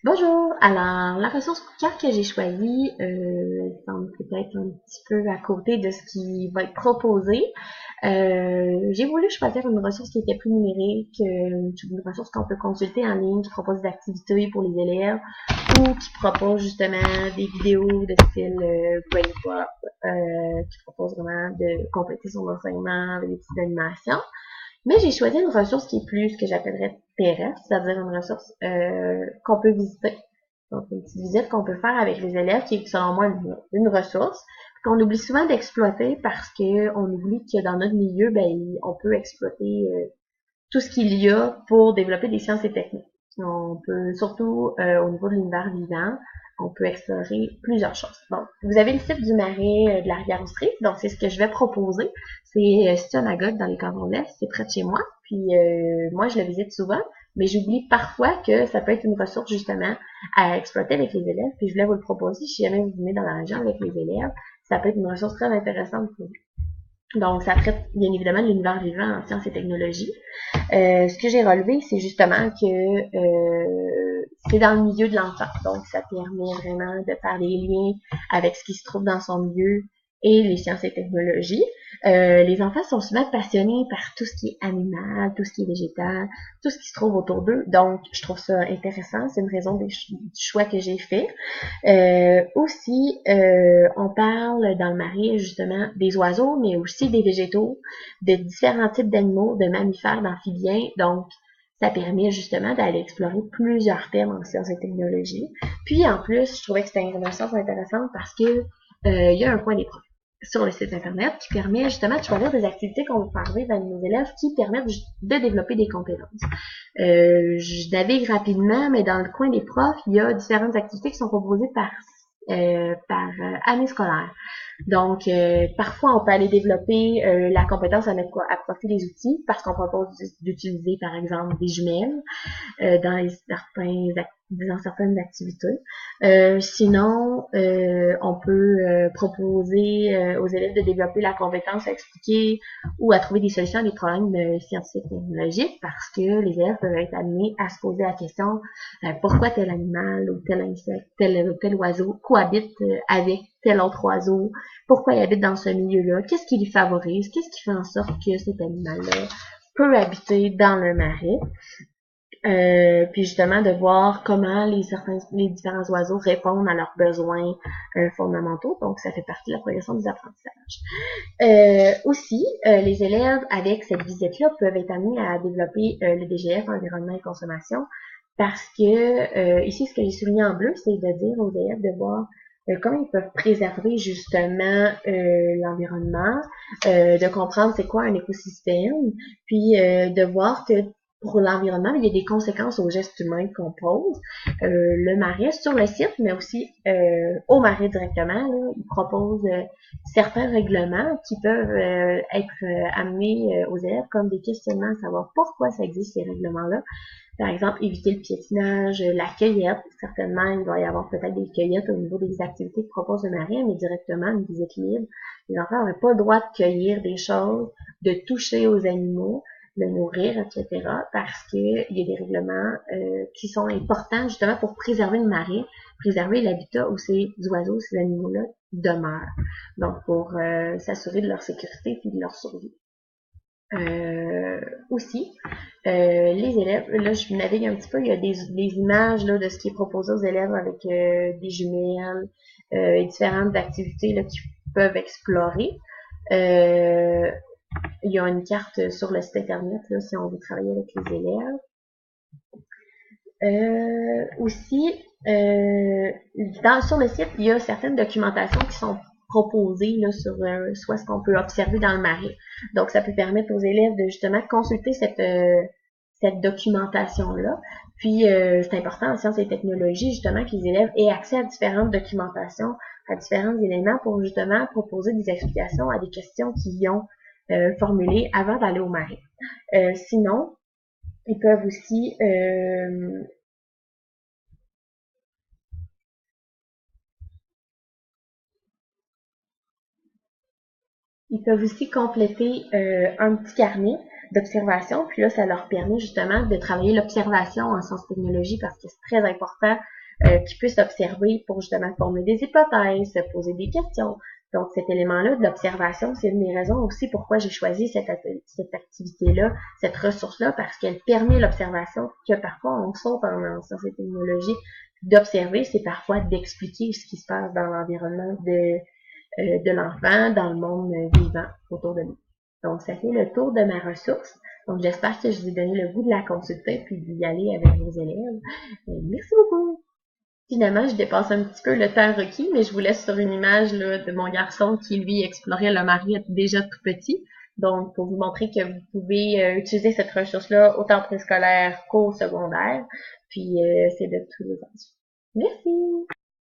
Bonjour! Alors, la ressource coup de cœur que j'ai choisie semble peut-être un petit peu à côté de ce qui va être proposé. J'ai voulu choisir une ressource qui était plus numérique, une ressource qu'on peut consulter en ligne, qui propose des activités pour les élèves ou qui propose justement des vidéos de style Brainpop, qui propose vraiment de compléter son enseignement avec des petites animations. Mais j'ai choisi une ressource qui est plus ce que j'appellerais terrestre, c'est-à-dire une ressource qu'on peut visiter. Donc, une petite visite qu'on peut faire avec les élèves, qui est selon moi une ressource, qu'on oublie souvent d'exploiter parce qu'on oublie que dans notre milieu, ben, on peut exploiter tout ce qu'il y a pour développer des sciences et techniques. On peut, surtout au niveau de l'univers vivant, on peut explorer plusieurs choses. Bon, vous avez le site du marais de la rivière Austrie, donc c'est ce que je vais proposer. C'est situé à Magog dans les cantons de l'Est, c'est près de chez moi. Puis moi, je le visite souvent, mais j'oublie parfois que ça peut être une ressource justement à exploiter avec les élèves. Puis je voulais vous le proposer si jamais vous venez dans la région avec les élèves. Ça peut être une ressource très intéressante pour vous. Donc, ça traite bien évidemment de l'univers vivant en sciences et technologies. Ce que j'ai relevé, c'est justement que c'est dans le milieu de l'enfant. Donc, ça permet vraiment de faire des liens avec ce qui se trouve dans son milieu et les sciences et technologies. Les enfants sont souvent passionnés par tout ce qui est animal, tout ce qui est végétal, tout ce qui se trouve autour d'eux. Donc, je trouve ça intéressant. C'est une raison du choix que j'ai fait. Aussi, on parle dans le marais justement des oiseaux, mais aussi des végétaux, de différents types d'animaux, de mammifères, d'amphibiens. Donc, ça permet justement d'aller explorer plusieurs thèmes en sciences et technologies. Puis en plus, je trouvais que c'était une ressource intéressante parce que il y a un point des profs sur le site internet qui permet justement de choisir des activités qu'on va faire vivre à nos élèves qui permettent de développer des compétences. Je navigue rapidement, mais dans le coin des profs, il y a différentes activités qui sont proposées par année scolaire. Donc, parfois, on peut aller développer la compétence à mettre à profit des outils parce qu'on propose d'utiliser, par exemple, des jumelles dans certaines activités. Sinon, on peut proposer aux élèves de développer la compétence à expliquer ou à trouver des solutions à des problèmes scientifiques et technologiques parce que les élèves peuvent être amenés à se poser la question pourquoi tel animal ou tel insecte, tel oiseau cohabite avec tel autre oiseau, pourquoi il habite dans ce milieu-là, qu'est-ce qui lui favorise, qu'est-ce qui fait en sorte que cet animal-là peut habiter dans le marais. Puis justement de voir comment les différents oiseaux répondent à leurs besoins fondamentaux. Donc, ça fait partie de la progression des apprentissages. Aussi, les élèves, avec cette visite-là, peuvent être amenés à développer le DGF, environnement et consommation, parce que ici, ce que j'ai souligné en bleu, c'est de dire aux élèves de voir comment ils peuvent préserver justement l'environnement, de comprendre c'est quoi un écosystème, puis de voir que pour l'environnement, il y a des conséquences aux gestes humains qu'on pose. Le marais sur le site, mais aussi au marais directement, là, ils proposent certains règlements qui peuvent être amenés aux élèves comme des questionnements à savoir pourquoi ça existe ces règlements-là. Par exemple, éviter le piétinage, la cueillette. Certainement, il va y avoir peut-être des cueillettes au niveau des activités que propose le marais, mais directement une visite libre. Les enfants n'auraient pas le droit de cueillir des choses, de toucher aux animaux, de nourrir, etc. parce qu'il y a des règlements qui sont importants justement pour préserver le marais, préserver l'habitat où ces oiseaux, ces animaux-là demeurent. Donc, pour s'assurer de leur sécurité et de leur survie. Aussi, les élèves, là je navigue un petit peu, il y a des images là, de ce qui est proposé aux élèves avec des jumelles et différentes activités là, qu'ils peuvent explorer. Il y a une carte sur le site internet là, si on veut travailler avec les élèves. Aussi, sur le site, il y a certaines documentations qui sont proposées là, sur soit ce qu'on peut observer dans le marais. Donc, ça peut permettre aux élèves de justement consulter cette documentation-là. Puis, c'est important en sciences et technologies, justement, que les élèves aient accès à différentes documentations, à différents éléments pour justement proposer des explications à des questions qu'ils ont formulées avant d'aller au marais. Sinon, ils peuvent aussi compléter un petit carnet d'observation. Puis là, ça leur permet justement de travailler l'observation en sciences technologie parce que c'est très important qu'ils puissent observer pour justement former des hypothèses, se poser des questions. Donc, cet élément-là de l'observation, c'est une des raisons aussi pourquoi j'ai choisi cette activité-là, cette ressource-là, parce qu'elle permet l'observation que parfois on saute en sciences et technologies. D'observer, c'est parfois d'expliquer ce qui se passe dans l'environnement de l'enfant, dans le monde vivant autour de nous. Donc, ça fait le tour de ma ressource. Donc, j'espère que je vous ai donné le goût de la consulter puis d'y aller avec vos élèves. Merci beaucoup! Finalement, je dépasse un petit peu le temps requis, mais je vous laisse sur une image là, de mon garçon qui, lui, explorait le marais déjà tout petit. Donc, pour vous montrer que vous pouvez utiliser cette ressource-là autant préscolaire qu'au secondaire. Puis, c'est de tous les âges. Merci!